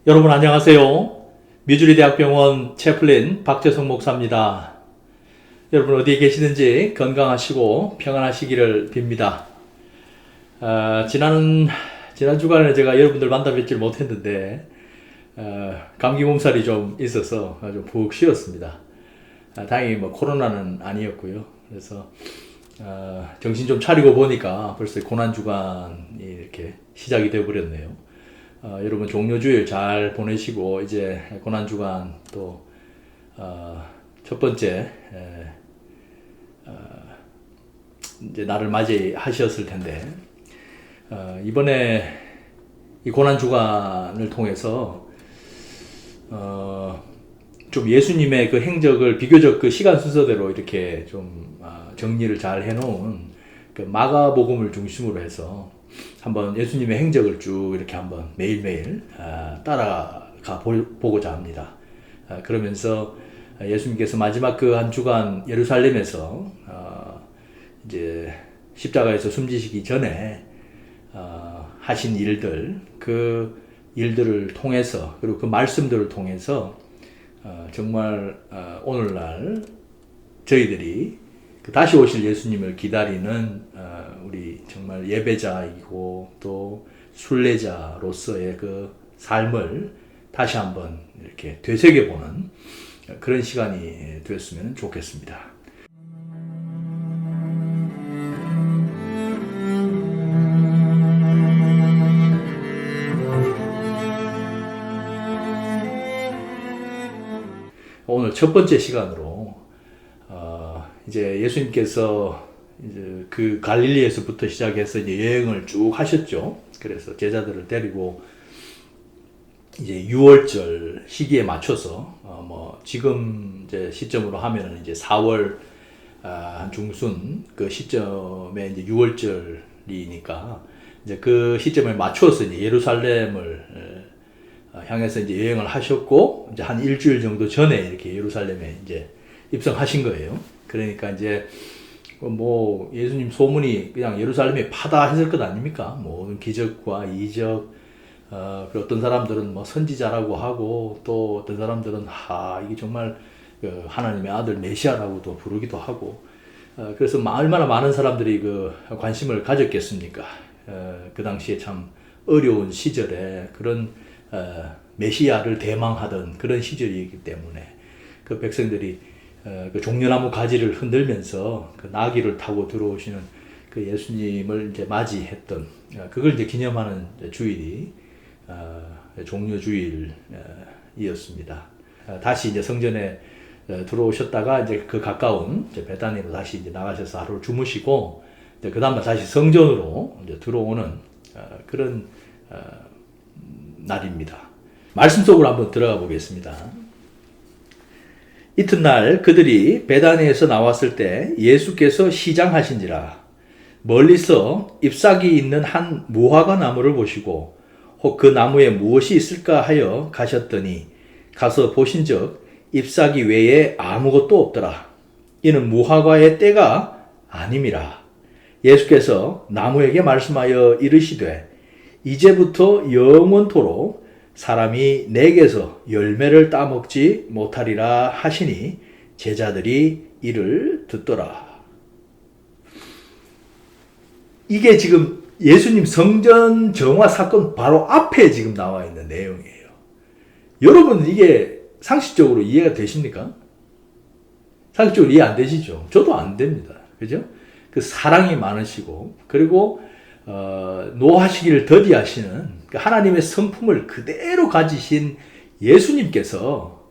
여러분 안녕하세요. 미주리대학병원 채플린 박재성 목사입니다. 여러분 어디에 계시는지 건강하시고 평안하시기를 빕니다. 지난 주간에 제가 여러분들 만나뵙질 못했는데 감기 몸살이 좀 있어서 좀 푹 쉬었습니다. 다행히 코로나는 아니었고요. 그래서 정신 좀 차리고 보니까 벌써 고난주간이 이렇게 시작이 되어 버렸네요. 여러분 종료주일 잘 보내시고 이제 고난주간 또 첫 번째 이제 날을 맞이하셨을 텐데 이번에 이 고난주간을 통해서 좀 예수님의 그 행적을 비교적 그 시간 순서대로 이렇게 좀 정리를 잘 해놓은 그 마가복음을 중심으로 해서 한번 예수님의 행적을 쭉 이렇게 한번 매일매일 따라가 보고자 합니다. 그러면서 예수님께서 마지막 그 한 주간 예루살렘에서 이제 십자가에서 숨지시기 전에 하신 일들, 그 일들을 통해서 그리고 그 말씀들을 통해서 정말 오늘날 저희들이 다시 오실 예수님을 기다리는 우리 정말 예배자이고 또 순례자로서의 그 삶을 다시 한번 이렇게 되새겨보는 그런 시간이 되었으면 좋겠습니다. 오늘 첫 번째 시간으로 이제 예수님께서 이제 그 갈릴리에서부터 시작해서 이제 여행을 쭉 하셨죠. 그래서 제자들을 데리고 이제 6월절 시기에 맞춰서 지금 이제 시점으로 하면은 이제 4월 한 중순 그 시점에 이제 6월절이니까 이제 그 시점에 맞춰서 이제 예루살렘을 향해서 이제 여행을 하셨고 이제 한 일주일 정도 전에 이렇게 예루살렘에 이제 입성하신 거예요. 그러니까 이제 예수님 소문이 그냥 예루살렘에 파다했을 것 아닙니까? 모든 기적과 이적, 그 어떤 사람들은 선지자라고 하고 또 어떤 사람들은 이게 정말 하나님의 아들 메시아라고도 부르기도 하고, 그래서 얼마나 많은 사람들이 그 관심을 가졌겠습니까? 그 당시에 참 어려운 시절에 그런 메시아를 대망하던 그런 시절이기 때문에 그 백성들이 그 종려나무 가지를 흔들면서 그 나귀를 타고 들어오시는 그 예수님을 이제 맞이했던 그걸 이제 기념하는 주일이 종려주일이었습니다. 다시 이제 성전에 들어오셨다가 이제 그 가까운 이제 베다니로 다시 이제 나가셔서 하루 주무시고 그 다음날 다시 성전으로 이제 들어오는 그런 날입니다. 말씀 속으로 한번 들어가 보겠습니다. 이튿날 그들이 베다니에서 나왔을 때 예수께서 시장하신지라 멀리서 잎사귀 있는 한 무화과 나무를 보시고 혹 그 나무에 무엇이 있을까 하여 가셨더니 가서 보신즉 잎사귀 외에 아무것도 없더라. 이는 무화과의 때가 아님이라. 예수께서 나무에게 말씀하여 이르시되 이제부터 영원토록 사람이 내게서 열매를 따먹지 못하리라 하시니 제자들이 이를 듣더라. 이게 지금 예수님 성전 정화 사건 바로 앞에 지금 나와 있는 내용이에요. 여러분 이게 상식적으로 이해가 되십니까? 상식적으로 이해 안 되시죠? 저도 안 됩니다. 그죠? 그 사랑이 많으시고 그리고 노하시기를 더디하시는 하나님의 성품을 그대로 가지신 예수님께서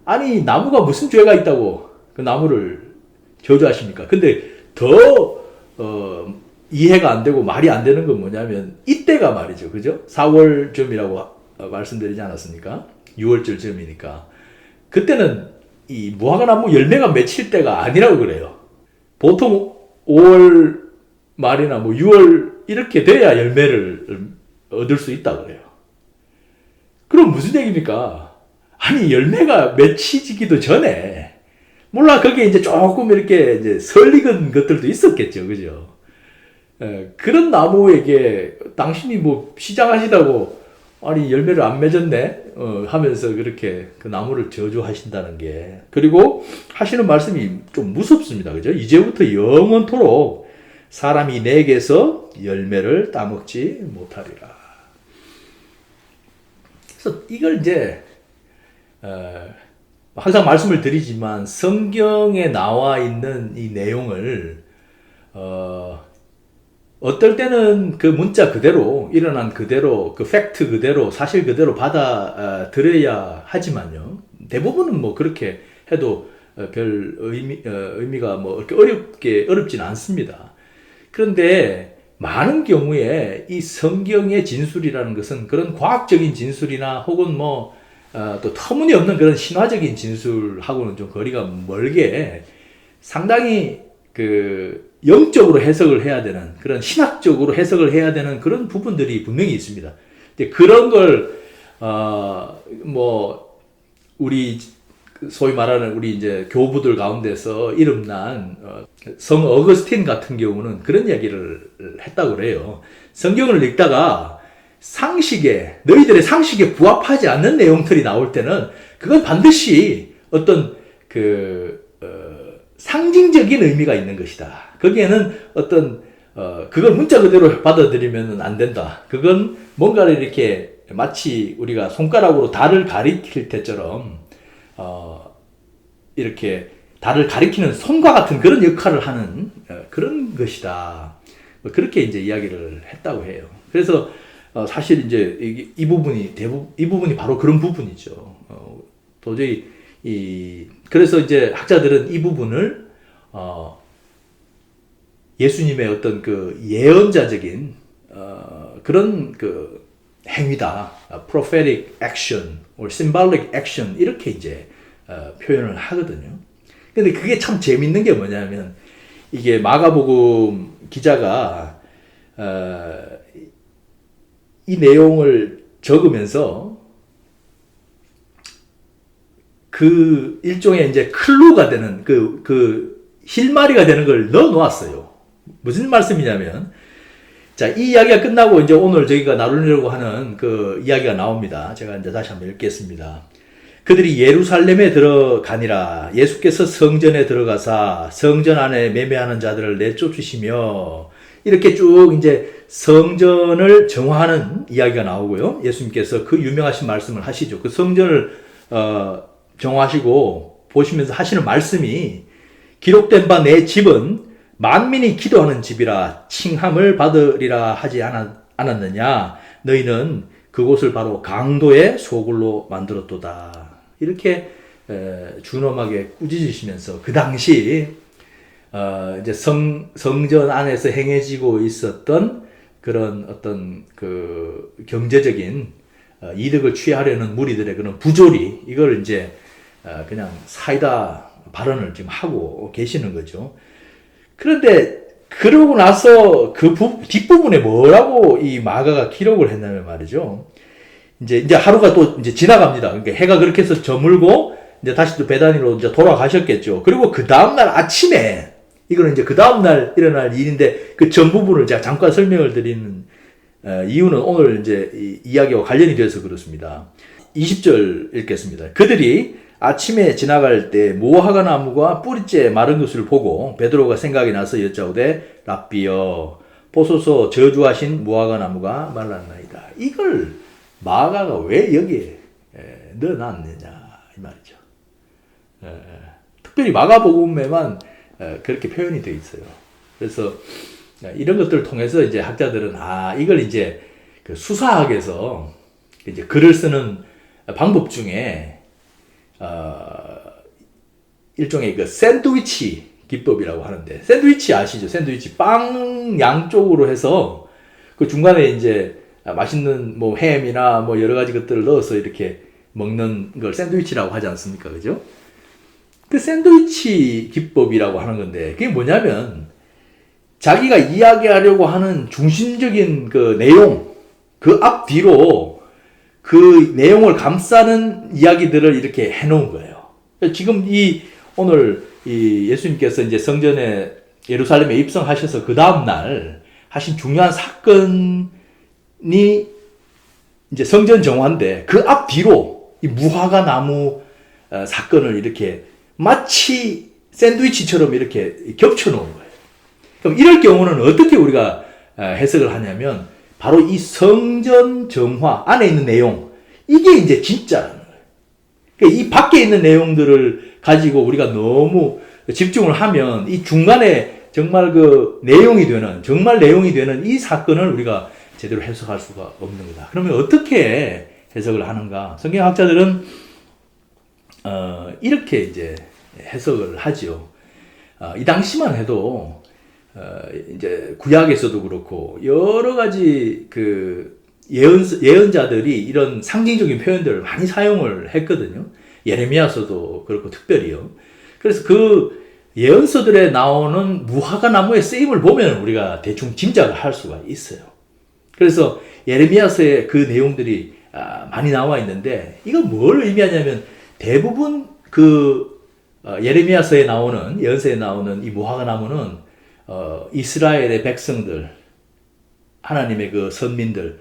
아니 나무가 무슨 죄가 있다고 그 나무를 저주하십니까? 근데 더 이해가 안 되고 말이 안 되는 건 뭐냐면 이때가 말이죠. 그죠? 4월쯤이라고 말씀드리지 않았습니까? 6월절쯤이니까 그때는 이 무화과 나무 열매가 맺힐 때가 아니라고 그래요. 보통 5월 말이나 6월 이렇게 돼야 열매를 얻을 수 있다 그래요. 그럼 무슨 얘기입니까? 아니 열매가 맺히기도 전에 몰라 거기에 이제 조금 이렇게 이제 설익은 것들도 있었겠죠, 그죠? 그런 나무에게 당신이 시장하시다고 아니 열매를 안 맺었네 하면서 그렇게 그 나무를 저주하신다는 게, 그리고 하시는 말씀이 좀 무섭습니다. 그죠? 이제부터 영원토록 사람이 내게서 열매를 따먹지 못하리라. 그래서 이걸 이제 항상 말씀을 드리지만 성경에 나와 있는 이 내용을 어떨 때는 그 문자 그대로, 일어난 그대로, 그 팩트 그대로, 사실 그대로 받아들여야 하지만요. 대부분은 뭐 그렇게 해도 별 의미가 뭐 이렇게 어렵진 않습니다. 그런데 많은 경우에 이 성경의 진술이라는 것은 그런 과학적인 진술이나 혹은 또 터무니없는 그런 신화적인 진술하고는 좀 거리가 멀게 상당히 그 영적으로 해석을 해야 되는, 그런 신학적으로 해석을 해야 되는 그런 부분들이 분명히 있습니다. 그런 걸 우리 소위 말하는 우리 이제 교부들 가운데서 이름난 성 어거스틴 같은 경우는 그런 이야기를 했다고 그래요. 성경을 읽다가 너희들의 상식에 부합하지 않는 내용들이 나올 때는 그건 반드시 어떤 상징적인 의미가 있는 것이다. 거기에는 그걸 문자 그대로 받아들이면 안 된다. 그건 뭔가를 이렇게 마치 우리가 손가락으로 달을 가리킬 때처럼 이렇게 달을 가리키는 손과 같은 그런 역할을 하는 그런 것이다. 그렇게 이제 이야기를 했다고 해요. 그래서 사실 이제 이 부분이 바로 그런 부분이죠. 도저히 그래서 이제 학자들은 이 부분을 예수님의 어떤 그 예언자적인 그런 그 행위다, prophetic action or symbolic action, 이렇게 이제 표현을 하거든요. 근데 그게 참 재밌는 게 뭐냐면, 이게 마가복음 기자가 이 내용을 적으면서 그 일종의 이제 클루가 되는 그 실마리가 되는 걸 넣어 놓았어요. 무슨 말씀이냐면, 자, 이 이야기가 끝나고 이제 오늘 저희가 나누려고 하는 그 이야기가 나옵니다. 제가 이제 다시 한번 읽겠습니다. 그들이 예루살렘에 들어가니라. 예수께서 성전에 들어가사 성전 안에 매매하는 자들을 내쫓으시며, 이렇게 쭉 이제 성전을 정화하는 이야기가 나오고요. 예수님께서 그 유명하신 말씀을 하시죠. 그 성전을 정화하시고 보시면서 하시는 말씀이, 기록된 바 내 집은 만민이 기도하는 집이라 칭함을 받으리라 하지 않았느냐. 너희는 그곳을 바로 강도의 소굴로 만들었도다. 이렇게 준엄하게 꾸짖으시면서 그 당시 이제 성전 안에서 행해지고 있었던 그런 어떤 그 경제적인 이득을 취하려는 무리들의 그런 부조리, 이걸 이제 그냥 사이다 발언을 지금 하고 계시는 거죠. 그런데 그러고 나서 그 뒷부분에 뭐라고 이 마가가 기록을 했냐면 말이죠. 이제 하루가 또 이제 지나갑니다. 그러니까 해가 그렇게 해서 저물고 이제 다시 또 베다니로 이제 돌아가셨겠죠. 그리고 그 다음날 아침에, 이거는 이제 그 다음날 일어날 일인데 그 전 부분을 제가 잠깐 설명을 드리는 이유는 오늘 이제 이 이야기와 관련이 돼서 그렇습니다. 20절 읽겠습니다. 그들이 아침에 지나갈 때 무화과 나무가 뿌리째 마른 것을 보고 베드로가 생각이 나서 여짜오되 랍비여 보소서 저주하신 무화과 나무가 말랐나이다. 이걸 마가가 왜 여기에 넣어놨느냐 이 말이죠. 특별히 마가복음에만 그렇게 표현이 되어 있어요. 그래서 이런 것들을 통해서 이제 학자들은 이걸 이제 그 수사학에서 이제 글을 쓰는 방법 중에 일종의 그 샌드위치 기법이라고 하는데, 샌드위치 아시죠? 샌드위치 빵 양쪽으로 해서 그 중간에 이제 맛있는 뭐 햄이나 뭐 여러 가지 것들을 넣어서 이렇게 먹는 걸 샌드위치라고 하지 않습니까? 그죠? 그 샌드위치 기법이라고 하는 건데, 그게 뭐냐면 자기가 이야기하려고 하는 중심적인 그 내용, 그 앞뒤로 그 내용을 감싸는 이야기들을 이렇게 해놓은 거예요. 지금 오늘 예수님께서 이제 성전에 예루살렘에 입성하셔서 그 다음날 하신 중요한 사건이 이제 성전 정화인데 그 앞뒤로 이 무화과 나무 사건을 이렇게 마치 샌드위치처럼 이렇게 겹쳐 놓은 거예요. 그럼 이럴 경우는 어떻게 우리가 해석을 하냐면 바로 이 성전 정화 안에 있는 내용, 이게 이제 진짜라는 거예요. 그러니까 이 밖에 있는 내용들을 가지고 우리가 너무 집중을 하면 이 중간에 정말 그 내용이 되는, 정말 내용이 되는 이 사건을 우리가 제대로 해석할 수가 없는 거다. 그러면 어떻게 해석을 하는가? 성경학자들은 이렇게 이제 해석을 하죠. 이 당시만 해도 이제 구약에서도 그렇고 여러 가지 그 예언자들이 이런 상징적인 표현들을 많이 사용을 했거든요. 예레미야서도 그렇고 특별히요. 그래서 그 예언서들에 나오는 무화과 나무의 쓰임을 보면 우리가 대충 짐작을 할 수가 있어요. 그래서 예레미야서에 그 내용들이 많이 나와 있는데 이건 뭘 의미하냐면 대부분 그 예레미야서에 나오는, 예언서에 나오는 이 무화과 나무는 이스라엘의 백성들, 하나님의 그 선민들을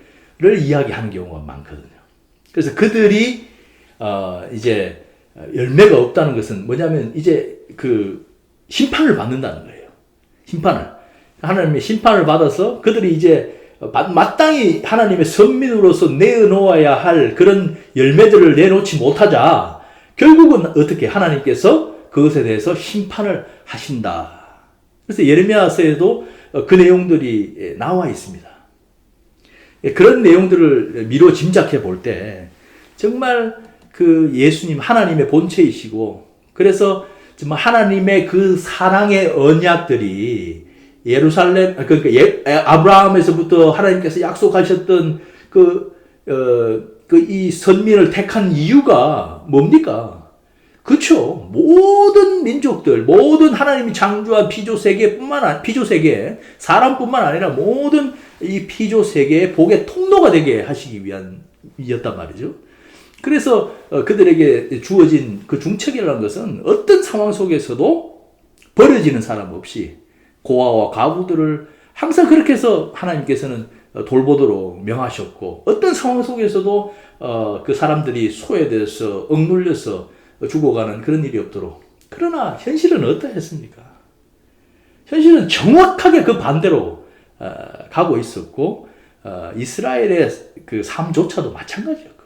이야기하는 경우가 많거든요. 그래서 그들이 이제 열매가 없다는 것은 뭐냐면 이제 그 심판을 받는다는 거예요. 심판을. 하나님의 심판을 받아서 그들이 이제 마땅히 하나님의 선민으로서 내어놓아야 할 그런 열매들을 내놓지 못하자 결국은 어떻게 하나님께서 그것에 대해서 심판을 하신다. 그래서 예레미야서에도 그 내용들이 나와 있습니다. 그런 내용들을 미루어 짐작해 볼 때 정말 그 예수님 하나님의 본체이시고 그래서 정말 하나님의 그 사랑의 언약들이 예루살렘, 그러니까 아브라함에서부터 하나님께서 약속하셨던 이 선민을 택한 이유가 뭡니까? 그렇죠. 모든 민족들, 모든 하나님이 창조한 피조 세계, 사람뿐만 아니라 모든 이 피조 세계의 복의 통로가 되게 하시기 위함이었단 말이죠. 그래서 그들에게 주어진 그 중책이라는 것은 어떤 상황 속에서도 버려지는 사람 없이 고아와 가부들을 항상 그렇게 해서 하나님께서는 돌보도록 명하셨고 어떤 상황 속에서도 그 사람들이 소외돼서 억눌려서 죽어가는 그런 일이 없도록. 그러나 현실은 어떠했습니까? 현실은 정확하게 그 반대로 가고 있었고 이스라엘의 그 삶조차도 마찬가지였고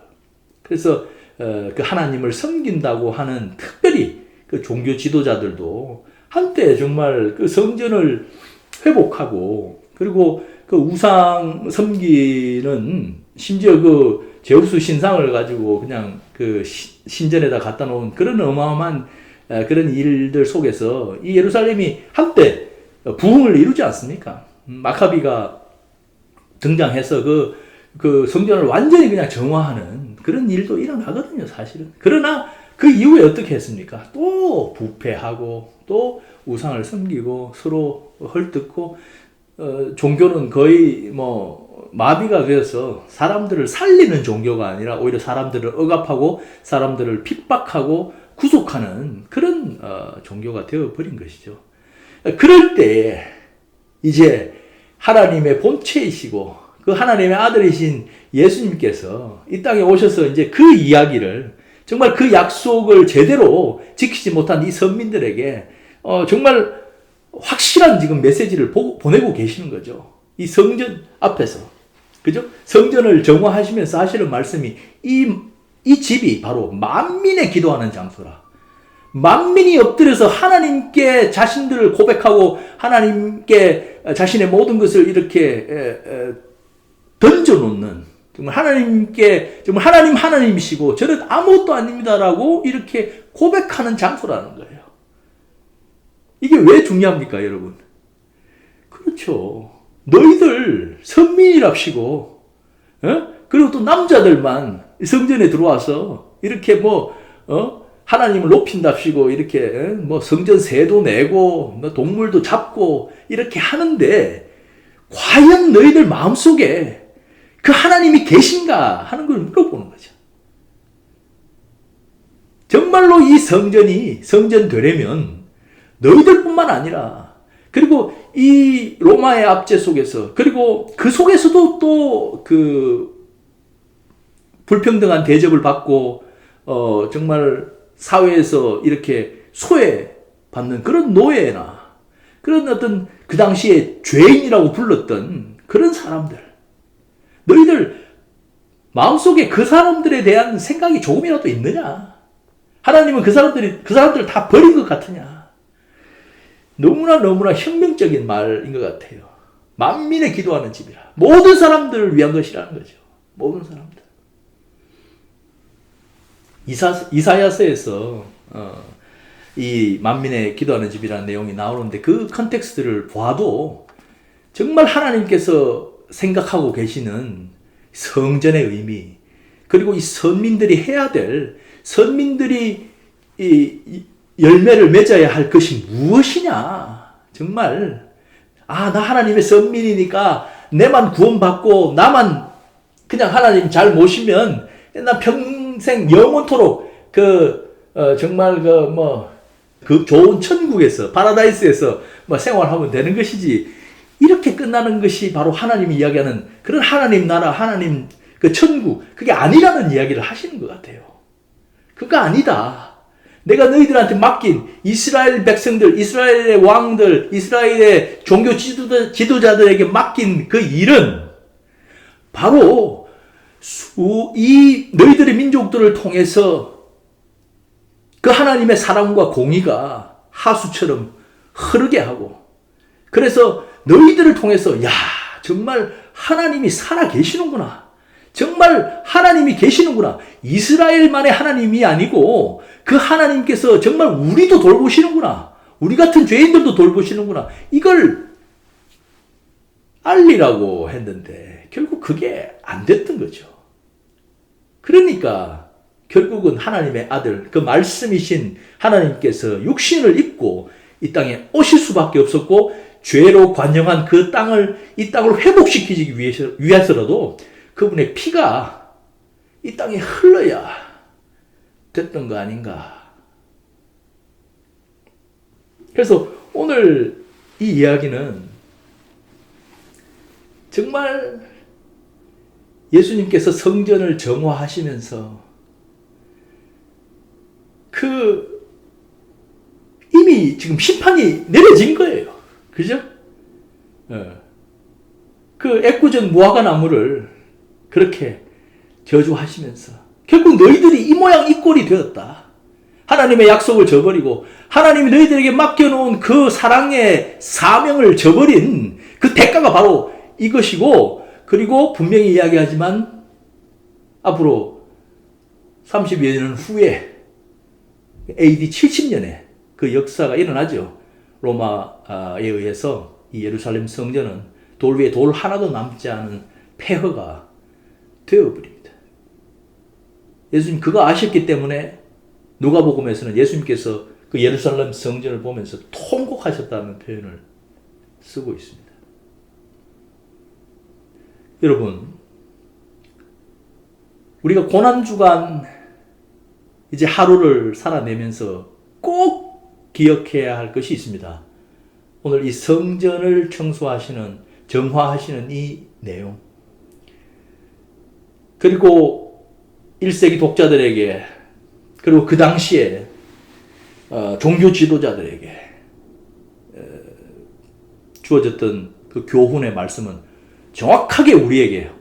그래서 그 하나님을 섬긴다고 하는 특별히 그 종교 지도자들도 한때 정말 그 성전을 회복하고 그리고 그 우상 섬기는 심지어 그 제우스 신상을 가지고 그냥 그 신전에다 갖다 놓은 그런 어마어마한 그런 일들 속에서 이 예루살렘이 한때 부흥을 이루지 않습니까? 마카비가 등장해서 그 성전을 완전히 그냥 정화하는 그런 일도 일어나거든요, 사실은. 그러나 그 이후에 어떻게 했습니까? 또 부패하고 또 우상을 섬기고 서로 헐뜯고 종교는 거의 뭐 마비가 되어서 사람들을 살리는 종교가 아니라 오히려 사람들을 억압하고 사람들을 핍박하고 구속하는 그런 종교가 되어버린 것이죠. 그럴 때 이제 하나님의 본체이시고 그 하나님의 아들이신 예수님께서 이 땅에 오셔서 이제 그 이야기를 정말 그 약속을 제대로 지키지 못한 이 선민들에게 정말 확실한 지금 메시지를 보내고 계시는 거죠. 이 성전 앞에서. 그죠? 성전을 정화하시면서 하시는 말씀이 이 집이 바로 만민의 기도하는 장소라. 만민이 엎드려서 하나님께 자신들을 고백하고 하나님께 자신의 모든 것을 이렇게 던져놓는 정말 하나님께 정말 하나님이시고 저는 아무것도 아닙니다라고 이렇게 고백하는 장소라는 거예요. 이게 왜 중요합니까, 여러분? 그렇죠. 너희들 선민이랍시고, 그리고 또 남자들만 성전에 들어와서 이렇게 하나님을 높인답시고 이렇게 성전 세도 내고 동물도 잡고 이렇게 하는데 과연 너희들 마음속에 그 하나님이 계신가 하는 걸 물어보는 거죠. 정말로 이 성전 되려면 너희들뿐만 아니라 그리고 이 로마의 압제 속에서 그리고 그 속에서도 또 그 불평등한 대접을 받고 정말 사회에서 이렇게 소외받는 그런 노예나 그런 어떤 그 당시에 죄인이라고 불렀던 그런 사람들, 너희들 마음속에 그 사람들에 대한 생각이 조금이라도 있느냐? 하나님은 그 사람들을 다 버린 것 같으냐? 너무나 혁명적인 말인 것 같아요. 만민의 기도하는 집이라. 모든 사람들을 위한 것이라는 거죠. 모든 사람들. 이사야서에서 이 만민의 기도하는 집이라는 내용이 나오는데 그 컨텍스트를 봐도 정말 하나님께서 생각하고 계시는 성전의 의미, 그리고 이 선민들이 해야 될, 선민들이 이 열매를 맺어야 할 것이 무엇이냐. 정말 나 하나님의 선민이니까 내만 구원받고 나만 그냥 하나님 잘 모시면 나 평생 영원토록 정말 그 좋은 천국에서, 파라다이스에서 생활하면 되는 것이지, 이렇게 끝나는 것이 바로 하나님이 이야기하는 그런 하나님 나라, 하나님 그 천국, 그게 아니라는 이야기를 하시는 것 같아요. 그거 아니다. 내가 너희들한테 맡긴 이스라엘 백성들, 이스라엘의 왕들, 이스라엘의 종교 지도자들에게 맡긴 그 일은 바로 이 너희들의 민족들을 통해서 그 하나님의 사랑과 공의가 하수처럼 흐르게 하고, 그래서 너희들을 통해서 정말 하나님이 살아 계시는구나. 정말 하나님이 계시는구나. 이스라엘만의 하나님이 아니고 그 하나님께서 정말 우리도 돌보시는구나. 우리 같은 죄인들도 돌보시는구나. 이걸 알리라고 했는데 결국 그게 안 됐던 거죠. 그러니까 결국은 하나님의 아들, 그 말씀이신 하나님께서 육신을 입고 이 땅에 오실 수밖에 없었고, 죄로 관영한 이 땅을 회복시키기 위해서라도 그분의 피가 이 땅에 흘러야 됐던 거 아닌가. 그래서 오늘 이 이야기는 정말 예수님께서 성전을 정화하시면서 이미 지금 심판이 내려진 거예요. 그죠? 그 애꿎은 무화과 나무를 그렇게 저주하시면서 결국 너희들이 이 모양 이 꼴이 되었다. 하나님의 약속을 저버리고 하나님이 너희들에게 맡겨놓은 그 사랑의 사명을 저버린 그 대가가 바로 이것이고, 그리고 분명히 이야기하지만 앞으로 30여 년 후에 AD 70년에 그 역사가 일어나죠. 로마에 의해서 이 예루살렘 성전은 돌 위에 돌 하나도 남지 않은 폐허가 되어버립니다. 예수님 그거 아셨기 때문에 누가복음에서는 예수님께서 그 예루살렘 성전을 보면서 통곡하셨다는 표현을 쓰고 있습니다. 여러분, 우리가 고난주간 이제 하루를 살아내면서 꼭 기억해야 할 것이 있습니다. 오늘 이 성전을 정화하시는 이 내용, 그리고 1세기 독자들에게, 그리고 그 당시에 종교 지도자들에게 주어졌던 그 교훈의 말씀은 정확하게 우리에게,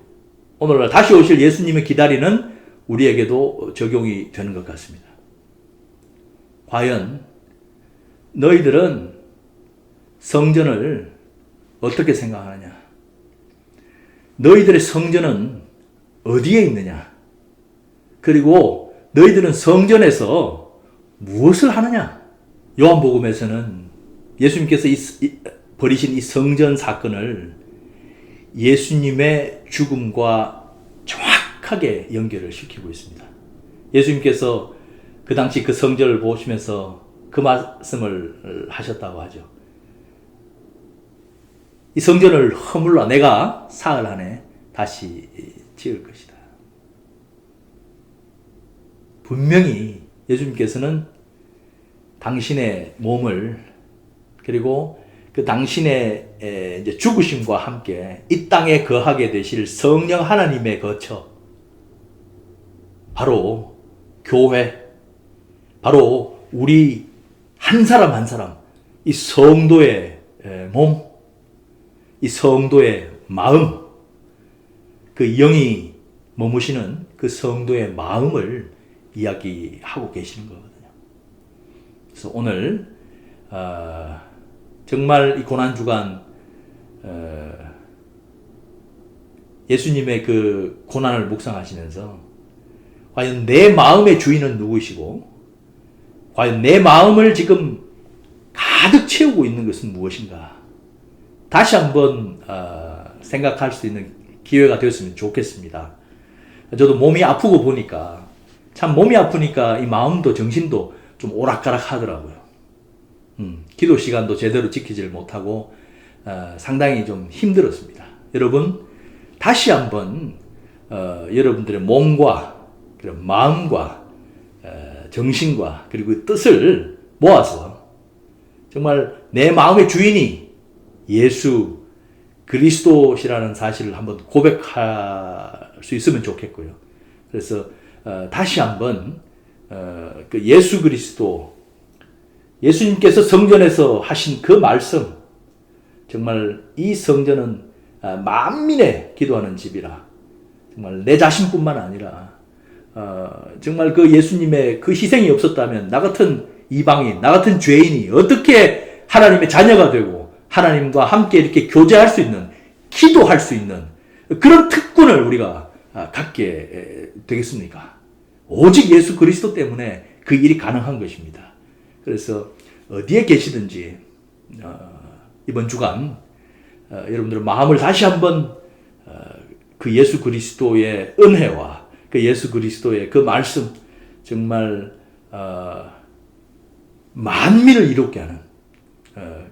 오늘날 다시 오실 예수님을 기다리는 우리에게도 적용이 되는 것 같습니다. 과연 너희들은 성전을 어떻게 생각하느냐? 너희들의 성전은 어디에 있느냐? 그리고 너희들은 성전에서 무엇을 하느냐? 요한복음에서는 예수님께서 벌이신 이 성전 사건을 예수님의 죽음과 정확하게 연결을 시키고 있습니다. 예수님께서 그 당시 그 성전을 보시면서 그 말씀을 하셨다고 하죠. 이 성전을 허물러 내가 사흘 안에 다시 지을 것이다. 분명히 예수님께서는 당신의 몸을, 그리고 그 당신의 이제 죽으심과 함께 이 땅에 거하게 되실 성령 하나님의 거처, 바로 교회, 바로 우리 한 사람 한 사람, 이 성도의 몸, 이 성도의 마음, 그 영이 머무시는 그 성도의 마음을 이야기하고 계시는 거거든요. 그래서 오늘 정말 이 고난주간 예수님의 그 고난을 묵상하시면서 과연 내 마음의 주인은 누구시고 과연 내 마음을 지금 가득 채우고 있는 것은 무엇인가 다시 한번 생각할 수 있는 기회가 되었으면 좋겠습니다. 저도 몸이 아프고 보니까 참 몸이 아프니까 이 마음도 정신도 좀 오락가락 하더라고요. 기도 시간도 제대로 지키질 못하고 상당히 좀 힘들었습니다. 여러분 다시 한번 여러분들의 몸과 그리고 마음과 정신과 그리고 뜻을 모아서 정말 내 마음의 주인이 예수 그리스도시라는 사실을 한번 고백할 수 있으면 좋겠고요. 그래서 다시 한번 그 예수 그리스도 예수님께서 성전에서 하신 그 말씀 정말 이 성전은 만민의 기도하는 집이라 정말 내 자신뿐만 아니라 정말 그 예수님의 그 희생이 없었다면 나 같은 이방인, 나 같은 죄인이 어떻게 하나님의 자녀가 되고 하나님과 함께 이렇게 교제할 수 있는, 기도할 수 있는 그런 특권을 우리가 갖게 되겠습니까? 오직 예수 그리스도 때문에 그 일이 가능한 것입니다. 그래서 어디에 계시든지 이번 주간 여러분들의 마음을 다시 한번 그 예수 그리스도의 은혜와 그 예수 그리스도의 그 말씀 정말 만민을 이롭게 하는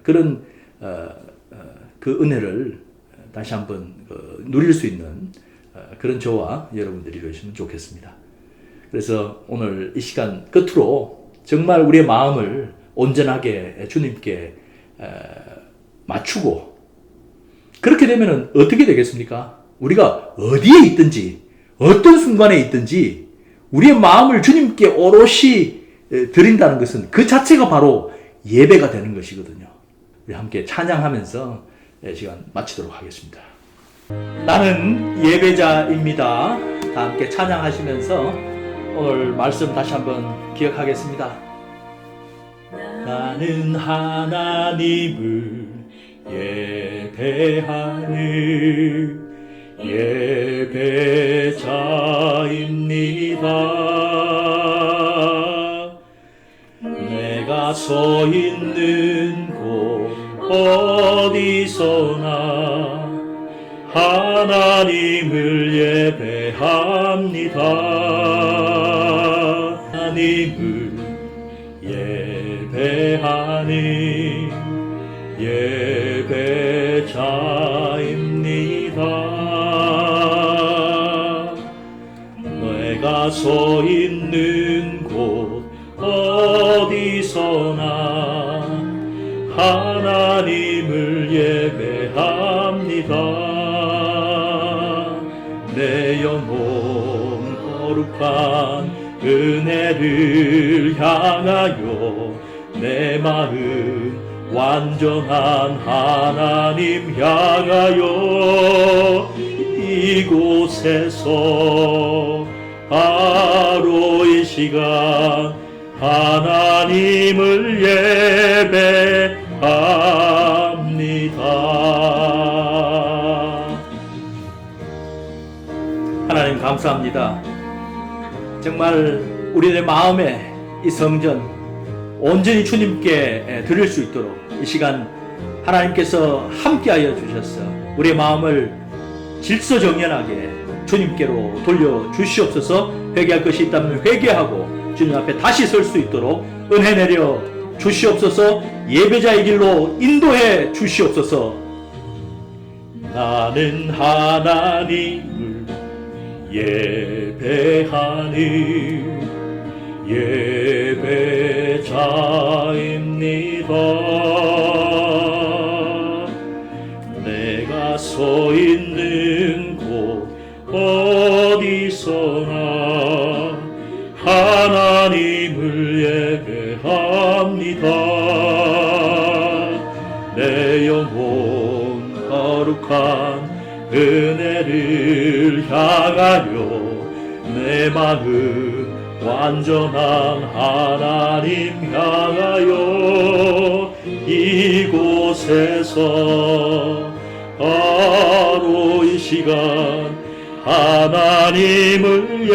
그런 그 은혜를 다시 한번 누릴 수 있는 그런 저와 여러분들이 되시면 좋겠습니다. 그래서 오늘 이 시간 끝으로 정말 우리의 마음을 온전하게 주님께 맞추고 그렇게 되면 어떻게 되겠습니까? 우리가 어디에 있든지 어떤 순간에 있든지 우리의 마음을 주님께 오롯이 드린다는 것은 그 자체가 바로 예배가 되는 것이거든요. 우리 함께 찬양하면서 시간 마치도록 하겠습니다. 나는 예배자입니다. 다 함께 찬양하시면서 오늘 말씀 다시 한번 기억하겠습니다. 나는 하나님을 예배하는 예배자입니다. 내가 서 있는 곳 어디서나 하나님을 예배합니다. 하나님을 예배하는 예배자입니다. 내가 서 있는 곳 어디서나 하나님을 예배합니다. 내 영혼 거룩한 은혜를 향하여 내 마음 완전한 하나님 향하여 이곳에서 바로 이 시간 하나님을 예배합니다. 하나님 감사합니다. 정말 우리의 마음에 이 성전 온전히 주님께 드릴 수 있도록 이 시간 하나님께서 함께하여 주셨어. 우리의 마음을 질서정연하게 주님께로 돌려 주시옵소서. 회개할 것이 있다면 회개하고 주님 앞에 다시 설 수 있도록 은혜 내려 주시옵소서. 예배자의 길로 인도해 주시옵소서. 나는 하나님을 예배하는 예배자입니다. 내가 서 있는 곳 어디서나 하나님을 예배합니다. 내 영혼 거룩한 은혜를 향하여 내 마음 완전한 하나님 향하여 이곳에서 바로 이 시간 하나님을